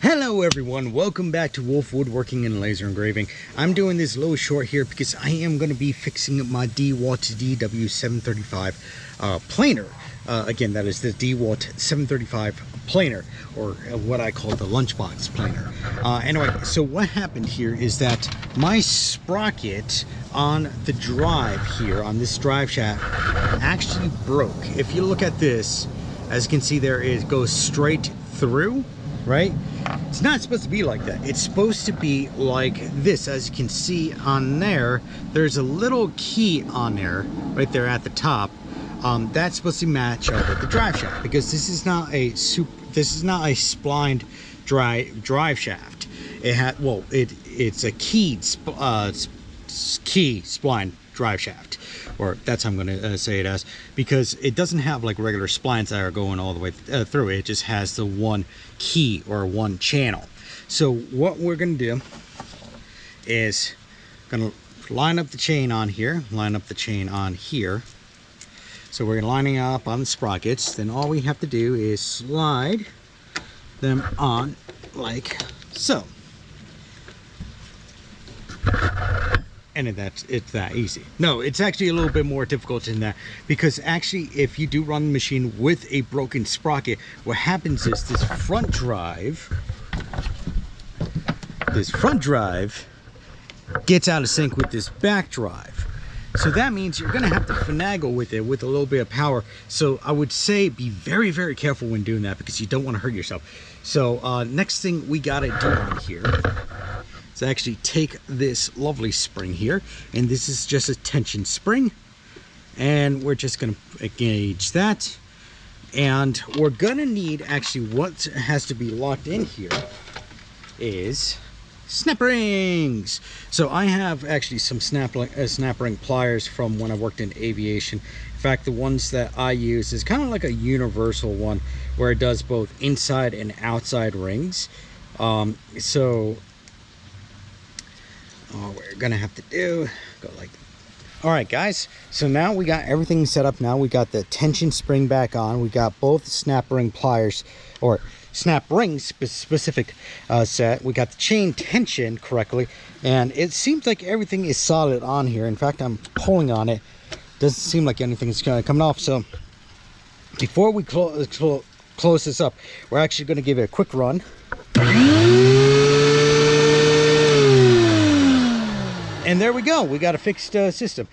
Hello everyone, welcome back to Wolf Woodworking and Laser Engraving. I'm doing this little short here because I am going to be fixing my DeWalt DW735 planer. Again, that is the DeWalt 735 planer, or what I call the lunchbox planer. Anyway, so what happened here is that my sprocket on the drive here, on this drive shaft, actually broke. If you look at this, as you can see there, it goes straight through, right? It's not supposed to be like that. It's supposed to be like this. As you can see on there, there's a little key on there, right there at the top. That's supposed to match up with the drive shaft, because this is not a splined drive shaft. It had, well, it's a keyed key spline drive shaft, or that's how I'm going to say it as, because it doesn't have like regular splines that are going all the way through. It just has the one key or one channel. So what we're going to do is going to line up the chain on here, line up the chain on here. So we're lining up on the sprockets. Then all we have to do is slide them on like so. And it's that easy. No, it's actually a little bit more difficult than that, because actually if you do run the machine with a broken sprocket, what happens is this front drive gets out of sync with this back drive. So that means you're gonna have to finagle with it with a little bit of power. So I would say be very, very careful when doing that, because you don't want to hurt yourself. So next thing we gotta do on here, so actually take this lovely spring here, and this is just a tension spring, and we're just going to engage that, and we're going to need, actually what has to be locked in here is snap rings. So I have actually some snap ring pliers from when I worked in aviation. In fact, the ones that I use is kind of like a universal one where it does both inside and outside rings. All we're gonna have to do, go like, all right guys, so now we got everything set up. Now we got the tension spring back on, we got both snap ring pliers, or snap rings specific set, we got the chain tension correctly, and it seems like everything is solid on here. In fact, I'm pulling on it, doesn't seem like anything's coming off. So before we close this up, we're actually going to give it a quick run. And there we go, we got a fixed system.